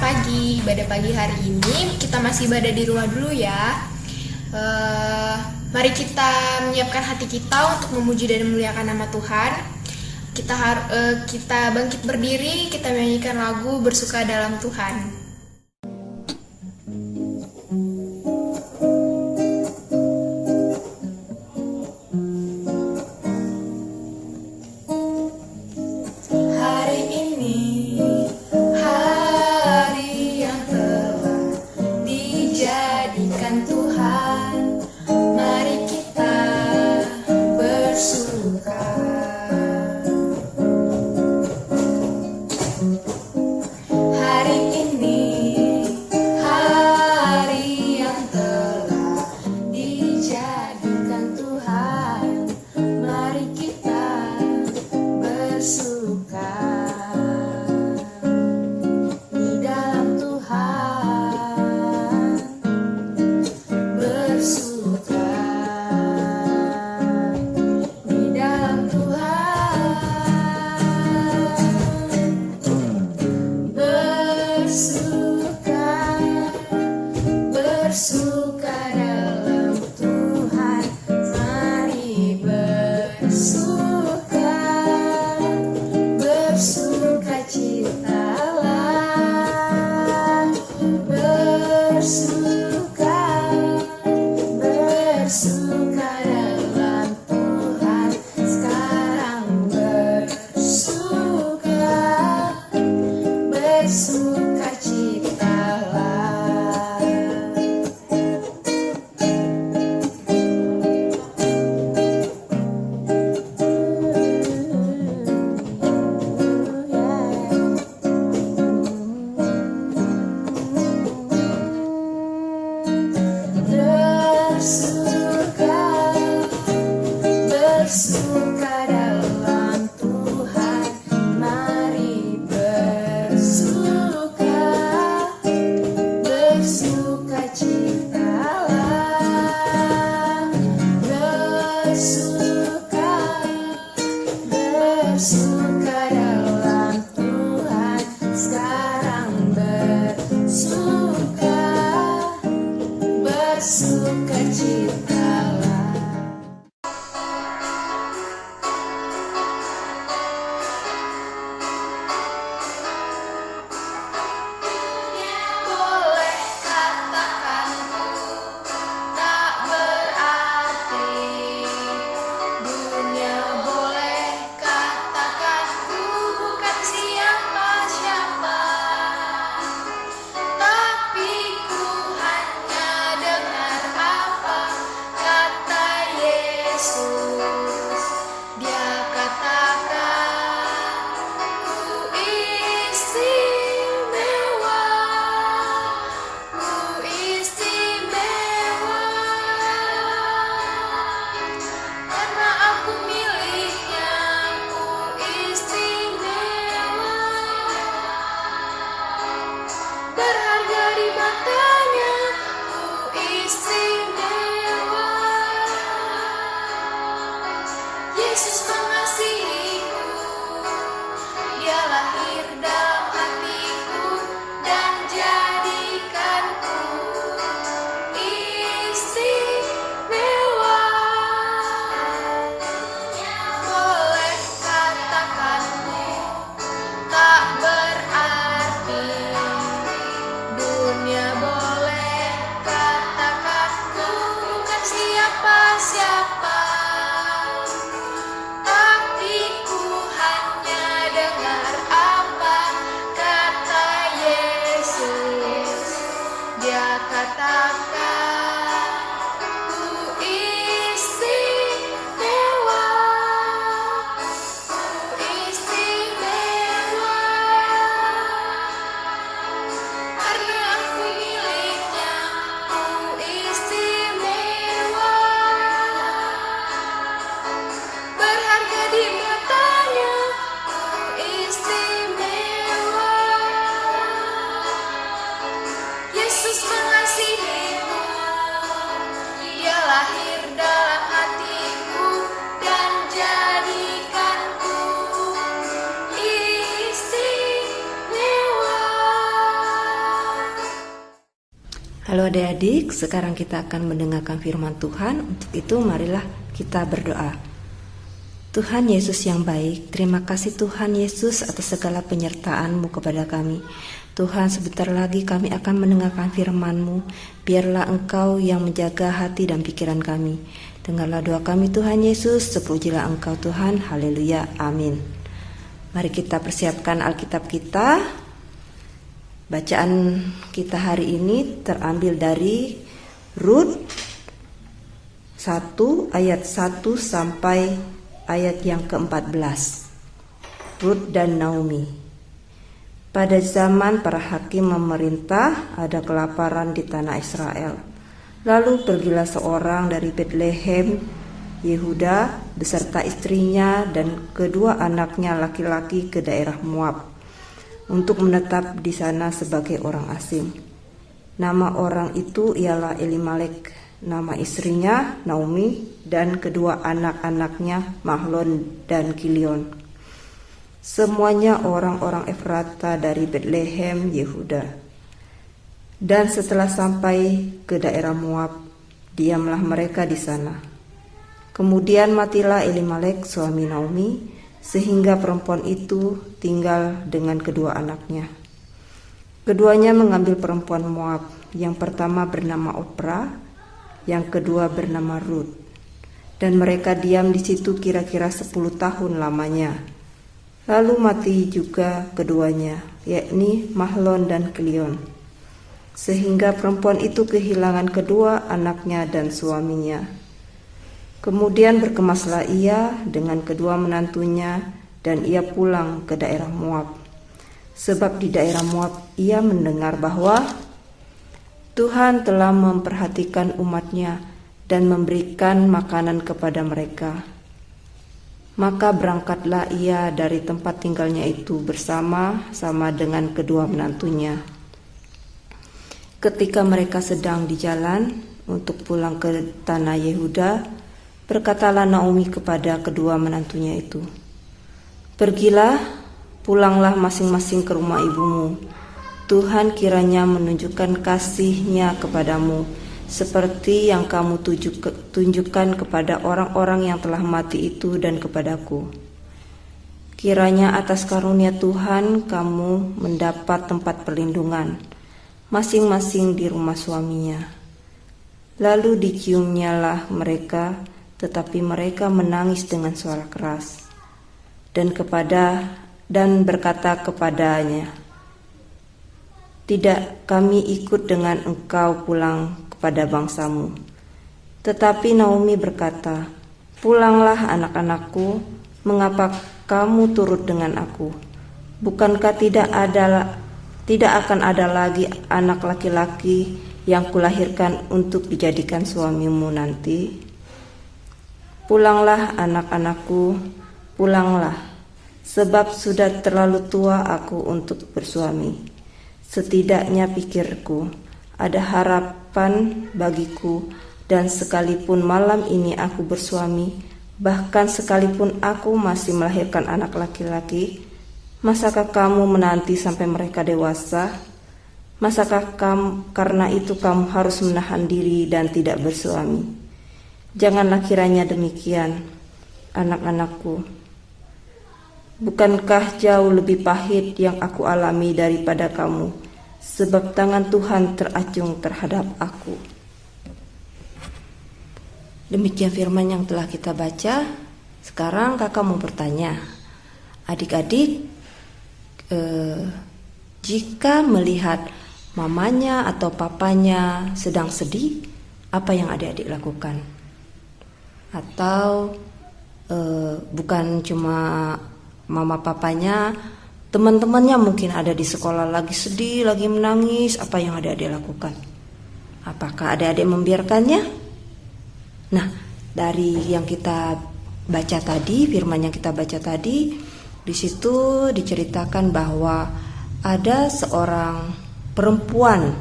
pagi. Ibadah pagi hari ini kita masih ibadah di rumah dulu ya. Mari kita menyiapkan hati kita untuk memuji dan memuliakan nama Tuhan. Kita bangkit berdiri, kita menyanyikan lagu Bersuka dalam Tuhan. Yesus mengasihimu. Halo adik-adik, sekarang kita akan mendengarkan firman Tuhan. Untuk itu marilah kita berdoa. Tuhan Yesus yang baik, terima kasih Tuhan Yesus atas segala penyertaan-Mu kepada kami. Tuhan, sebentar lagi kami akan mendengarkan firman-Mu. Biarlah Engkau yang menjaga hati dan pikiran kami. Dengarlah doa kami Tuhan Yesus, terpujilah Engkau Tuhan. Haleluya, amin. Mari kita persiapkan Alkitab kita. Bacaan kita hari ini terambil dari Rut 1 ayat 1 sampai ayat yang ke-14. Rut dan Naomi. Pada zaman para hakim memerintah, ada kelaparan di tanah Israel. Lalu pergilah seorang dari Betlehem, Yehuda, beserta istrinya dan kedua anaknya laki-laki ke daerah Moab, untuk menetap di sana sebagai orang asing. Nama orang itu ialah Elimelek, nama istrinya Naomi, dan kedua anak-anaknya Mahlon dan Kilion. Semuanya orang-orang Efrata dari Betlehem, Yehuda. Dan setelah sampai ke daerah Moab, diamlah mereka di sana. Kemudian matilah Elimelek suami Naomi, sehingga perempuan itu tinggal dengan kedua anaknya. Keduanya mengambil perempuan Moab, yang pertama bernama Opra, yang kedua bernama Rut. Dan mereka diam di situ kira-kira 10 tahun lamanya. Lalu mati juga keduanya, yakni Mahlon dan Kilion. Sehingga perempuan itu kehilangan kedua anaknya dan suaminya. Kemudian berkemaslah ia dengan kedua menantunya dan ia pulang ke daerah Moab. Sebab di daerah Moab ia mendengar bahwa Tuhan telah memperhatikan umatnya dan memberikan makanan kepada mereka. Maka berangkatlah ia dari tempat tinggalnya itu bersama-sama dengan kedua menantunya. Ketika mereka sedang di jalan untuk pulang ke tanah Yehuda, berkatalah Naomi kepada kedua menantunya itu, "Pergilah, pulanglah masing-masing ke rumah ibumu. Tuhan kiranya menunjukkan kasih-Nya kepadamu, seperti yang kamu tunjukkan kepada orang-orang yang telah mati itu dan kepadaku. Kiranya atas karunia Tuhan kamu mendapat tempat perlindungan, masing-masing di rumah suaminya." Lalu diciumnyalah mereka, tetapi mereka menangis dengan suara keras dan berkata kepadanya, "Tidak, kami ikut dengan engkau pulang kepada bangsamu." Tetapi Naomi berkata, "Pulanglah anak-anakku, mengapa kamu turut dengan aku? Bukankah tidak akan ada lagi anak laki-laki yang kulahirkan untuk dijadikan suamimu nanti? Pulanglah anak-anakku, pulanglah, sebab sudah terlalu tua aku untuk bersuami. Setidaknya pikirku, ada harapan bagiku, dan sekalipun malam ini aku bersuami, bahkan sekalipun aku masih melahirkan anak laki-laki, masakah kamu menanti sampai mereka dewasa? Masakah karena itu kamu harus menahan diri dan tidak bersuami? Janganlah kiranya demikian, anak-anakku. Bukankah jauh lebih pahit yang aku alami daripada kamu, sebab tangan Tuhan teracung terhadap aku." Demikian firman yang telah kita baca. Sekarang kakak mau bertanya, adik-adik, jika melihat mamanya atau papanya sedang sedih, apa yang adik-adik lakukan? Atau bukan cuma mama papanya, teman-temannya mungkin ada di sekolah lagi sedih, lagi menangis, apa yang adik-adik lakukan? Apakah adik-adik membiarkannya? Nah, dari yang kita baca tadi, firman yang kita baca tadi, di situ diceritakan bahwa ada seorang perempuan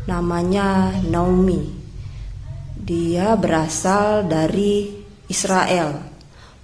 namanya Naomi. Dia berasal dari Israel.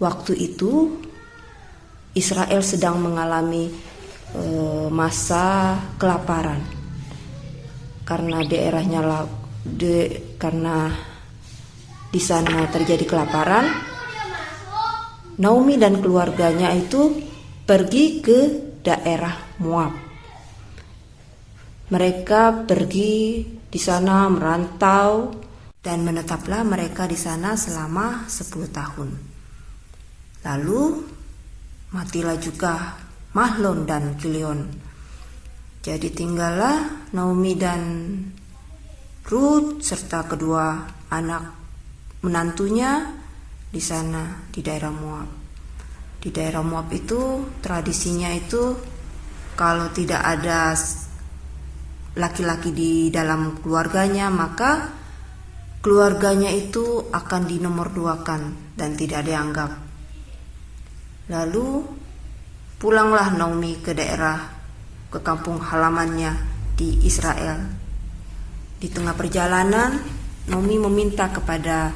Waktu itu Israel sedang mengalami masa kelaparan. karena karena di sana terjadi kelaparan, Naomi dan keluarganya itu pergi ke daerah Moab. Mereka pergi di sana merantau dan menetaplah mereka di sana selama 10 tahun. Lalu matilah juga Mahlon dan Kilion. Jadi tinggallah Naomi dan Ruth serta kedua anak menantunya di sana di daerah Moab. Di daerah Moab itu tradisinya itu kalau tidak ada laki-laki di dalam keluarganya, maka keluarganya itu akan dinomorduakan dan tidak dianggap. Lalu pulanglah Naomi ke kampung halamannya di Israel. Di tengah perjalanan, Naomi meminta kepada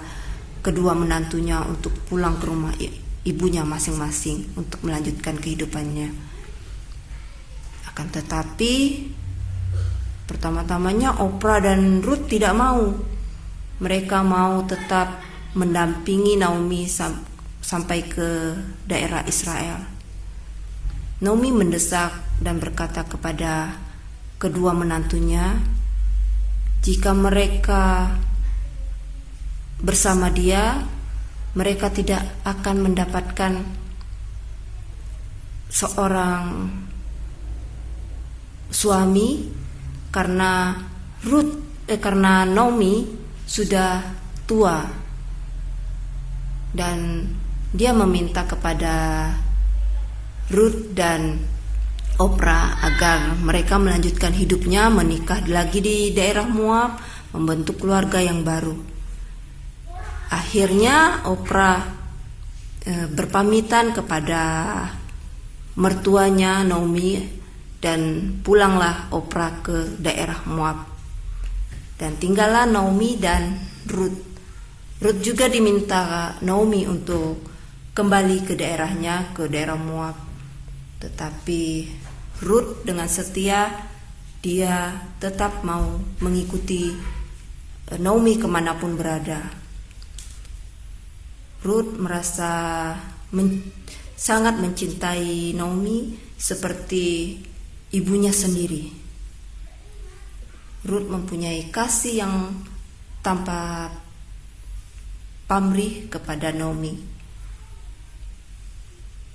kedua menantunya untuk pulang ke rumah ibunya masing-masing untuk melanjutkan kehidupannya. Akan tetapi, pertama-tamanya Oprah dan Ruth tidak mau. Mereka mau tetap mendampingi Naomi sampai ke daerah Israel. Naomi mendesak dan berkata kepada kedua menantunya, jika mereka bersama dia, mereka tidak akan mendapatkan seorang suami karena Naomi sudah tua, dan dia meminta kepada Ruth dan Oprah agar mereka melanjutkan hidupnya, menikah lagi di daerah Moab, membentuk keluarga yang baru. Akhirnya Oprah berpamitan kepada mertuanya Naomi dan pulanglah Oprah ke daerah Moab. Dan tinggallah Naomi dan Ruth. Ruth juga diminta Naomi untuk kembali ke daerahnya, ke daerah Moab. Tetapi Ruth dengan setia, dia tetap mau mengikuti Naomi kemanapun berada. Ruth merasa sangat mencintai Naomi seperti ibunya sendiri. Ruth mempunyai kasih yang tanpa pamrih kepada Naomi.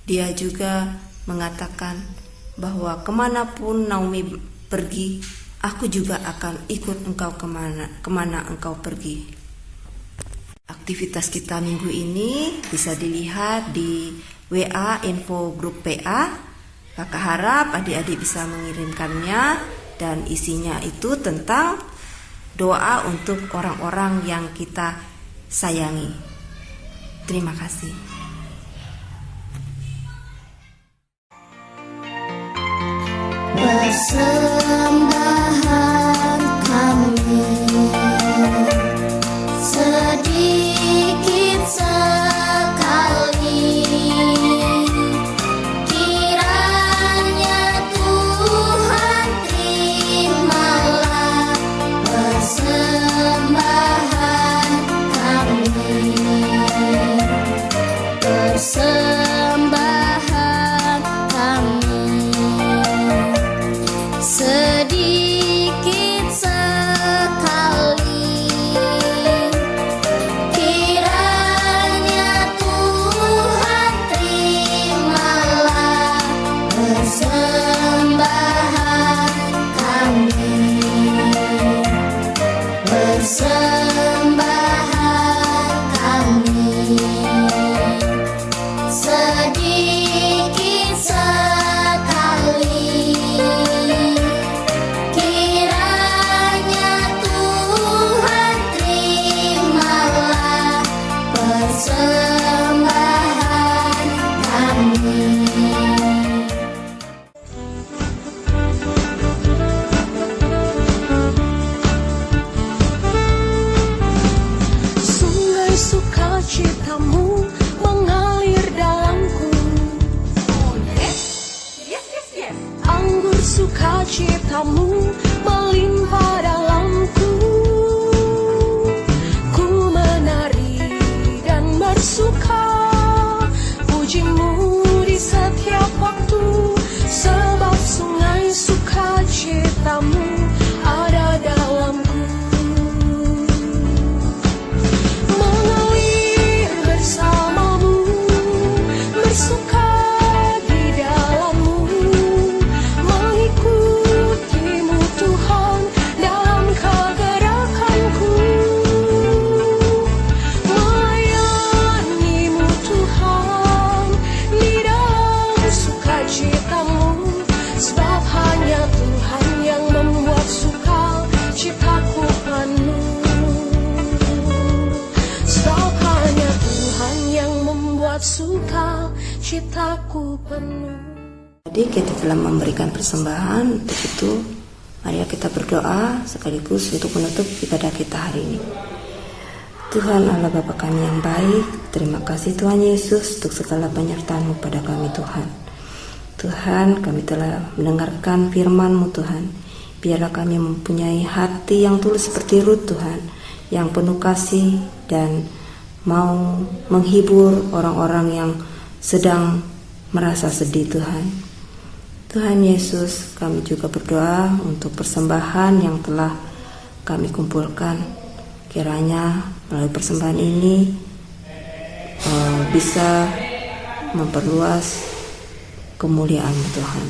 Dia juga mengatakan bahwa kemanapun Naomi pergi, aku juga akan ikut engkau kemana engkau pergi. Aktivitas kita minggu ini bisa dilihat di WA info grup PA. Kakak harap adik-adik bisa mengirimkannya, dan isinya itu tentang doa untuk orang-orang yang kita sayangi. Terima kasih. Persembahan kami sedikit sekali, kiranya Tuhan terimalah persembahan kami. Persembahan kami sedih aku perlu. Jadi kita telah memberikan persembahan. Untuk itu mari kita berdoa sekaligus untuk menutup ibadah kita hari ini. Tuhan Allah Bapa kami yang baik, terima kasih Tuhan Yesus untuk segala penyertaan-Mu pada kami Tuhan. Tuhan, kami telah mendengarkan firman-Mu Tuhan. Biarlah kami mempunyai hati yang tulus seperti Rut Tuhan, yang penuh kasih dan mau menghibur orang-orang yang sedang merasa sedih Tuhan. Tuhan Yesus, kami juga berdoa untuk persembahan yang telah kami kumpulkan. Kiranya melalui persembahan ini bisa memperluas kemuliaan-Mu Tuhan.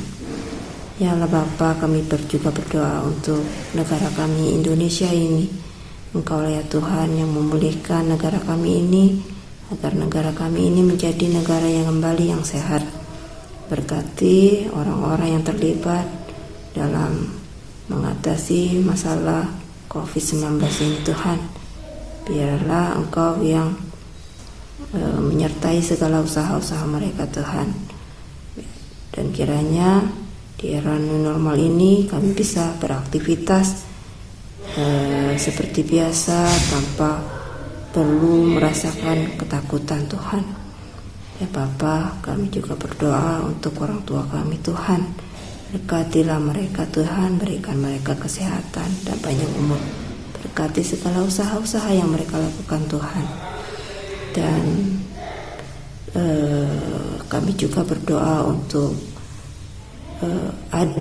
Ya Allah Bapa, kami juga berdoa untuk negara kami Indonesia ini. Engkau ya Tuhan yang memulihkan negara kami ini, agar negara kami ini menjadi negara yang kembali yang sehat. Berkati orang-orang yang terlibat dalam mengatasi masalah COVID-19 ini Tuhan. Biarlah Engkau yang menyertai segala usaha-usaha mereka Tuhan. Dan kiranya di era new normal ini kami bisa beraktivitas seperti biasa tanpa perlu merasakan ketakutan Tuhan. Ya Bapa, kami juga berdoa untuk orang tua kami Tuhan. Berkatilah mereka Tuhan, berikan mereka kesehatan dan panjang umur. Berkati segala usaha-usaha yang mereka lakukan Tuhan. Dan kami juga berdoa untuk ada